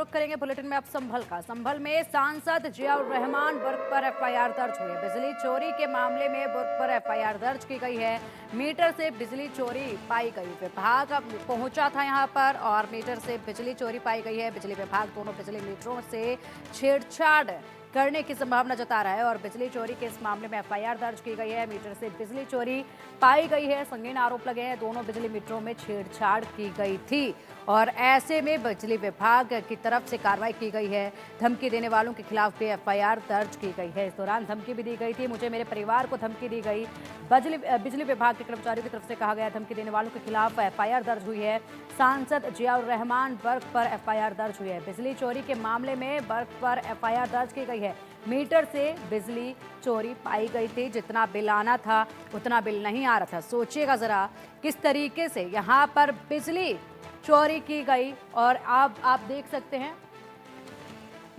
रुख करेंगे बुलेटिन में अब संभल का। संभल में सांसद जियाउर रहमान बुर्ग पर एफआईआर दर्ज हुई है। बिजली चोरी के मामले में बुर्ग पर एफआईआर दर्ज की गई है। मीटर से बिजली चोरी पाई गई। विभाग अब पहुंचा था यहां पर और मीटर से बिजली चोरी पाई गई है। बिजली विभाग दोनों बिजली मीटरों से छेड़छाड़ करने की संभावना जता रहा है और बिजली चोरी के इस मामले में एफआईआर दर्ज की गई है। मीटर से बिजली चोरी पाई गई है। संगीन आरोप लगे हैं। दोनों बिजली मीटरों में छेड़छाड़ की गई थी और ऐसे में बिजली विभाग की तरफ से कार्रवाई की गई है। धमकी देने वालों के खिलाफ भी एफआईआर दर्ज की गई है। इस दौरान धमकी भी दी गई थी। मुझे मेरे परिवार को धमकी दी गई। बिजली विभाग के कर्मचारियों की तरफ से कहा गया धमकी देने वालों के खिलाफ एफआईआर दर्ज हुई है। सांसद जियाउर रहमान बुर्ग पर एफआईआर दर्ज हुई है। बिजली चोरी के मामले में बुर्ग पर एफआईआर दर्ज की गई है। मीटर से बिजली चोरी पाई गई थी। जितना बिल आना था उतना बिल नहीं आ रहा था। सोचिएगा जरा किस तरीके से यहाँ पर बिजली चोरी की गई। और आप देख सकते हैं,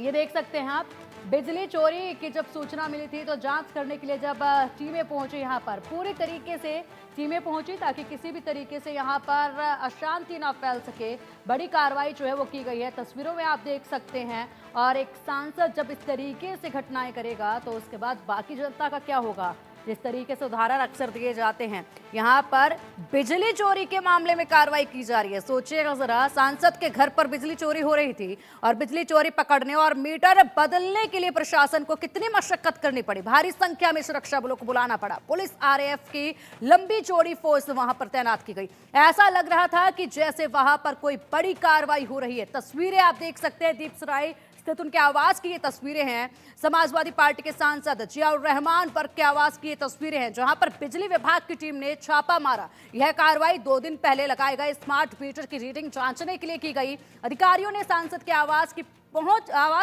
ये देख सकते हैं आप, बिजली चोरी की जब सूचना मिली थी तो जांच करने के लिए जब टीमें पहुंची यहाँ पर, पूरी तरीके से टीमें पहुंची ताकि किसी भी तरीके से यहाँ पर अशांति ना फैल सके। बड़ी कार्रवाई जो है वो की गई है। तस्वीरों में आप देख सकते हैं। और एक सांसद जब इस तरीके से घटनाएं करेगा तो उसके बाद बाकी जनता का क्या होगा। जिस तरीके से उदाहरण अक्सर दिए जाते हैं, यहाँ पर बिजली चोरी के मामले में कार्रवाई की जा रही है। सोचिएगा जरा, सांसद के घर पर बिजली चोरी हो रही थी और बिजली चोरी पकड़ने और मीटर बदलने के लिए प्रशासन को कितनी मशक्कत करनी पड़ी। भारी संख्या में सुरक्षा बलों को बुलाना पड़ा। पुलिस, आरएएफ की लंबी चौड़ी फोर्स वहां पर तैनात की गई। ऐसा लग रहा था कि जैसे वहां पर कोई बड़ी कार्रवाई हो रही है। तस्वीरें आप देख सकते हैं, दीपसराय स्थित उनके आवास की ये तस्वीरें हैं। समाजवादी पार्टी के सांसद जियाउर रहमान बुर्ग के आवास की ये तस्वीरें हैं, जहां पर बिजली विभाग की टीम ने छापा मारा। यह कार्रवाई 2 दिन पहले लगाए गए स्मार्ट मीटर की रीडिंग जांचने के लिए की गई। अधिकारियों ने सांसद के आवास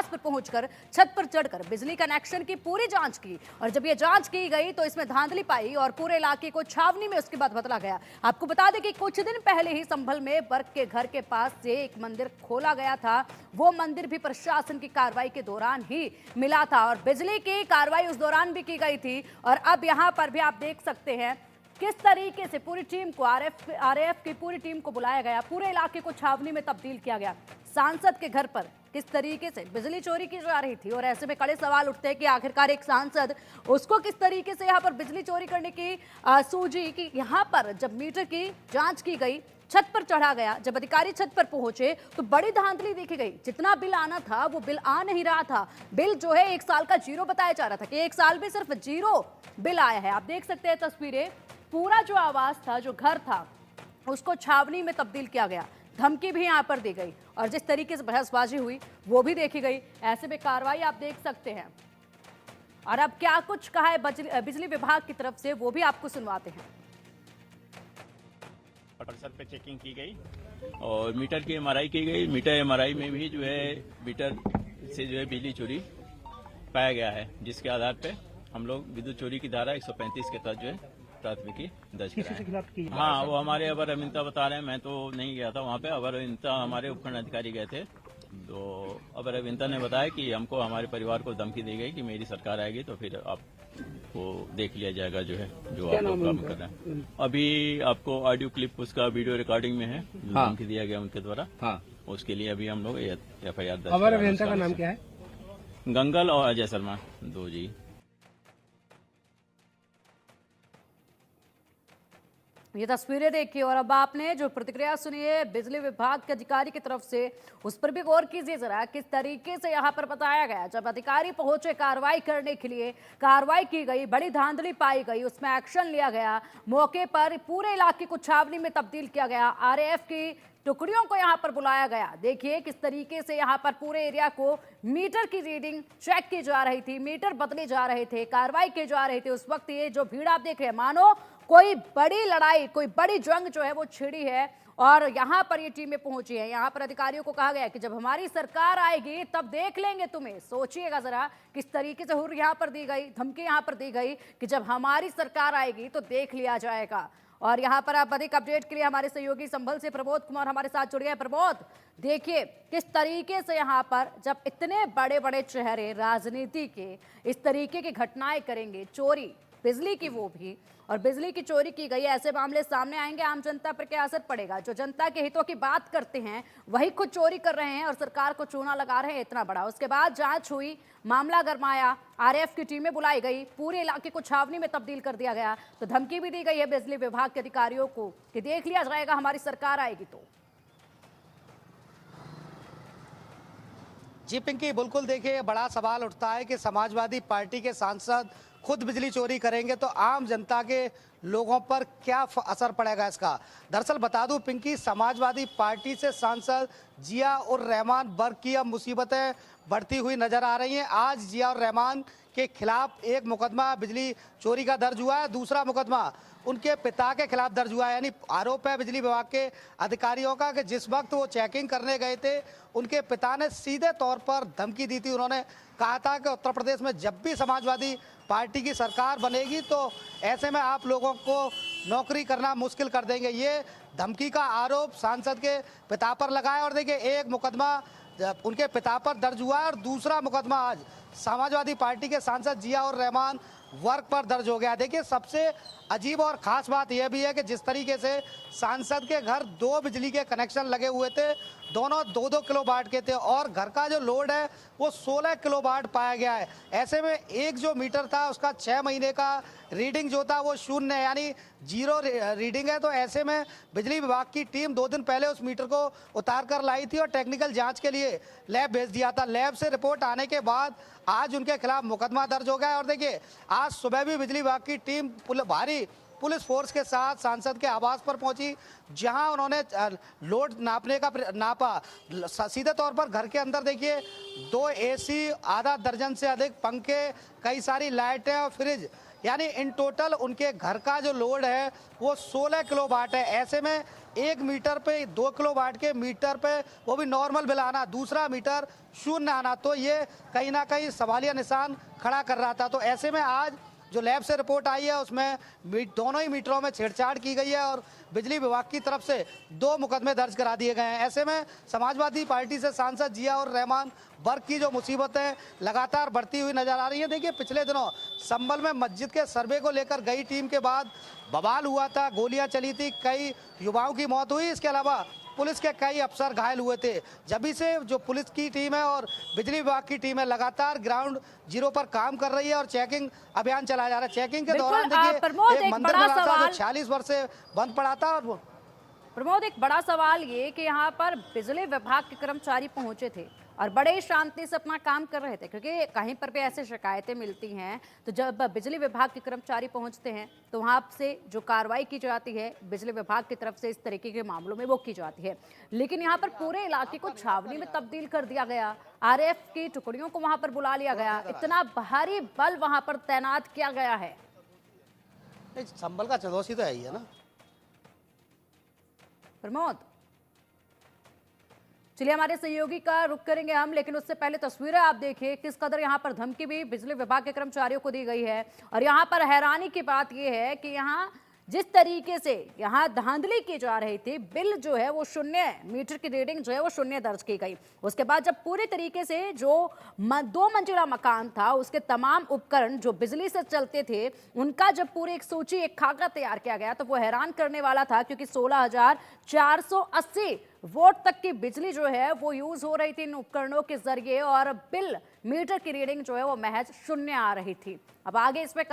पर पहुंचकर छत पर चढ़कर बिजली कनेक्शन की पूरी जांच की और जब ये जांच की गई तो इसमें धांधली पाई और पूरे इलाके को छावनी में उसके बाद बदला गया। आपको बता दें कि कुछ दिन पहले ही संभल में बुर्ग के घर के पास से एक मंदिर खोला गया था। वो मंदिर भी प्रशासन की कार्रवाई के दौरान ही मिला था और बिजली की कार्रवाई उस दौरान भी की गई थी। और अब यहाँ पर भी आप देख सकते हैं किस तरीके से पूरी टीम को, आरएएफ की पूरी टीम को बुलाया गया। पूरे इलाके को छावनी में तब्दील किया गया। सांसद के घर पर किस तरीके से बिजली चोरी की जा रही थी और ऐसे में कड़े सवाल उठते हैं कि आखिरकार एक सांसद, उसको किस तरीके से यहाँ पर बिजली चोरी करने की सूझी कि यहाँ पर जब मीटर की जांच की गई, छत पर चढ़ा गया। जब अधिकारी छत पर पहुंचे तो बड़ी धांधली देखी गई। जितना बिल आना था वो बिल आ नहीं रहा था। बिल जो है 1 साल का जीरो बताया जा रहा था कि 1 साल में सिर्फ 0 बिल आया है। आप देख सकते हैं तस्वीरें। पूरा जो आवास था, जो घर था, उसको छावनी में तब्दील किया गया। धमकी भी यहाँ पर दी गई और जिस तरीके से बहसबाजी हुई वो भी देखी गई। ऐसे में कार्रवाई आप देख सकते हैं। और अब क्या कुछ कहा है बिजली विभाग की तरफ से वो भी आपको सुनवाते हैं। परिसर पे चेकिंग की गई और मीटर की एमआरआई की गई। मीटर एमआरआई में भी जो है मीटर से जो है बिजली चोरी पाया गया है, जिसके आधार पे हम लोग विद्युत चोरी की धारा 135 के तहत जो है प्राथमिकी दर्ज कराए। हाँ, वो हमारे अवर अभियंता बता रहे हैं। मैं तो नहीं गया था वहाँ पे। अवर अभियंता हमारे उपखंड अधिकारी गए थे। तो अवर अभियंता ने बताया कि हमको, हमारे परिवार को धमकी दी गई कि मेरी सरकार आएगी तो फिर आपको देख लिया जाएगा जो है जो आप लोग काम कर रहे हैं। अभी आपको ऑडियो क्लिप उसका वीडियो रिकॉर्डिंग में है, धमकी दिया गया उनके द्वारा। हाँ, उसके लिए अभी हम लोग एफआईआर दर्ज। अवर अभियंता का नाम क्या है? गंगल और अजय शर्मा, 2 जी। ये तस्वीरें देखिए और अब आपने जो प्रतिक्रिया सुनी है बिजली विभाग के अधिकारी की तरफ से, उस पर भी गौर कीजिए जरा। किस तरीके से यहाँ पर बताया गया, जब अधिकारी पहुंचे कार्रवाई करने के लिए, कार्रवाई की गई, बड़ी धांधली पाई गई, उसमें एक्शन लिया गया। मौके पर पूरे इलाके को छावनी में तब्दील किया गया। आरएएफ की टुकड़ियों को यहाँ पर बुलाया गया। देखिए किस तरीके से यहाँ पर पूरे एरिया को मीटर की रीडिंग चेक की जा रही थी, मीटर बदले जा रहे थे, कार्रवाई की जा रही थी। उस वक्त ये जो भीड़ आप देख रहे हैं, मानो कोई बड़ी लड़ाई, कोई बड़ी जंग जो है वो छिड़ी है और यहाँ पर ये टीमें पहुंची है। यहाँ पर अधिकारियों को कहा गया कि जब हमारी सरकार आएगी तब देख लेंगे तुम्हें। सोचिएगा जरा किस तरीके से हुर्र यहाँ पर दी गई, धमकी यहाँ पर दी गई कि जब हमारी सरकार आएगी तो देख लिया जाएगा। और यहाँ पर आप अधिक अपडेट के लिए हमारे सहयोगी संभल से प्रमोद कुमार हमारे साथ जुड़ गए। प्रमोद, देखिए किस तरीके से यहाँ पर जब इतने बड़े बड़े चेहरे राजनीति के इस तरीके की घटनाएं करेंगे, चोरी, बिजली की वो भी, और बिजली की चोरी की गई, ऐसे मामले सामने आएंगे, आम जनता पर क्या असर पड़ेगा? जो जनता के हितों की बात करते हैं वही खुद चोरी कर रहे हैं और सरकार को चूना लगा रहे हैं इतना बड़ा। उसके बाद जांच हुई, मामला गरमाया, आरएएफ की टीमें बुलाई गई, पूरे इलाके को छावनी में तब्दील कर दिया गया। तो धमकी भी दी गई है बिजली विभाग के अधिकारियों को कि देख लिया जाएगा हमारी सरकार आएगी तो। जी पिंकी, बिल्कुल देखिए, बड़ा सवाल उठता है कि समाजवादी पार्टी के सांसद खुद बिजली चोरी करेंगे तो आम जनता के लोगों पर क्या असर पड़ेगा इसका। दरअसल बता दूं पिंकी, समाजवादी पार्टी से सांसद जिया उर रहमान बर्क की अब मुसीबतें बढ़ती हुई नजर आ रही हैं। आज जिया उर रहमान के खिलाफ एक मुकदमा बिजली चोरी का दर्ज हुआ है, दूसरा मुकदमा उनके पिता के खिलाफ दर्ज हुआ है। यानी आरोप है बिजली विभाग के अधिकारियों का कि जिस वक्त वो चेकिंग करने गए थे उनके पिता ने सीधे तौर पर धमकी दी थी। उन्होंने कहा था कि उत्तर प्रदेश में जब भी समाजवादी पार्टी की सरकार बनेगी तो ऐसे में आप लोगों को नौकरी करना मुश्किल कर देंगे। ये धमकी का आरोप सांसद के पिता पर लगाया और देखिए, एक मुकदमा उनके पिता पर दर्ज हुआ है और दूसरा मुकदमा आज समाजवादी पार्टी के सांसद जिया उर रहमान वर्क पर दर्ज हो गया। देखिए, सबसे अजीब और खास बात यह भी है कि जिस तरीके से सांसद के घर 2 बिजली के कनेक्शन लगे हुए थे, दोनों 2-2 किलोवाट के थे और घर का जो लोड है वो 16 किलोवाट पाया गया है। ऐसे में एक जो मीटर था उसका 6 महीने का रीडिंग जो था वो शून्य है, यानी 0 रीडिंग है। तो ऐसे में बिजली विभाग की टीम 2 दिन पहले उस मीटर को उतार कर लाई थी और टेक्निकल जांच के लिए लैब भेज दिया था। लैब से रिपोर्ट आने के बाद आज उनके खिलाफ मुकदमा दर्ज हो गया है और देखिए, आज सुबह भी बिजली विभाग की टीम भारी पुलिस फोर्स के साथ सांसद के आवास पर पहुंची, जहां उन्होंने लोड नापने का नापा। सीधे तौर पर घर के अंदर देखिए 2 एसी, आधा दर्जन से अधिक पंखे, कई सारी लाइटें और फ्रिज, यानी इन टोटल उनके घर का जो लोड है वो 16 किलोवाट है। ऐसे में एक मीटर पे 2 किलोवाट के मीटर पे वो भी नॉर्मल बिल आना, दूसरा मीटर शून्य आना, तो ये कहीं ना कहीं सवालिया निशान खड़ा कर रहा था। तो ऐसे में आज जो लैब से रिपोर्ट आई है उसमें दोनों ही मीटरों में छेड़छाड़ की गई है और बिजली विभाग की तरफ से 2 मुकदमे दर्ज करा दिए गए हैं। ऐसे में समाजवादी पार्टी से सांसद जिया उर रहमान वर्ग की जो मुसीबतें लगातार बढ़ती हुई नजर आ रही हैं। देखिए, पिछले दिनों संभल में मस्जिद के सर्वे को लेकर गई टीम के बाद बवाल हुआ था, गोलियां चली थी, कई युवाओं की मौत हुई, इसके अलावा पुलिस के कई अफसर घायल हुए थे। जब से जो पुलिस की टीम है और बिजली विभाग की टीम है लगातार ग्राउंड जीरो पर काम कर रही है और चेकिंग अभियान चलाया जा रहा है। चेकिंग के दौरान देखिए, एक मंदिर मिला था जो 46 वर्ष से बंद पड़ा था। और प्रमोद, एक बड़ा सवाल ये कि यहाँ पर बिजली विभाग के कर्मचारी पहुंचे थे और बड़े शांति से अपना काम कर रहे थे, क्योंकि कहीं पर भी ऐसे शिकायतें मिलती हैं तो जब बिजली विभाग के कर्मचारी पहुंचते हैं तो वहां से जो कार्रवाई की जाती है बिजली विभाग की तरफ से इस तरीके के मामलों में वो की जाती है। लेकिन यहाँ पर पूरे इलाके को छावनी में तब्दील कर दिया गया, आरएएफ की टुकड़ियों को वहां पर बुला लिया गया, इतना भारी बल वहां पर तैनात किया गया है। संभल का चौदोसी तो है ही है ना प्रमोद। चलिए, हमारे सहयोगी का रुख करेंगे हम, लेकिन उससे पहले तस्वीरें आप देखिए किस कदर यहाँ पर धमकी भी बिजली विभाग के कर्मचारियों को दी गई है। और यहाँ पर हैरानी की बात यह है कि यहाँ जिस तरीके से यहाँ धांधली की जा रही थी, बिल जो है वो 0, मीटर की रीडिंग जो है वो 0 दर्ज की गई। उसके बाद जब पूरे तरीके से जो 2 मंजिला मकान था उसके तमाम उपकरण जो बिजली से चलते थे उनका जब पूरी एक सूची, एक खाका तैयार किया गया तो वो हैरान करने वाला था, क्योंकि 16,480 वोट तक की बिजली जो है वो यूज हो रही थी इन उपकरणों के जरिए और बिल मीटर की रीडिंग जो है वो महज 0 आ रही थी। अब आगे इसमें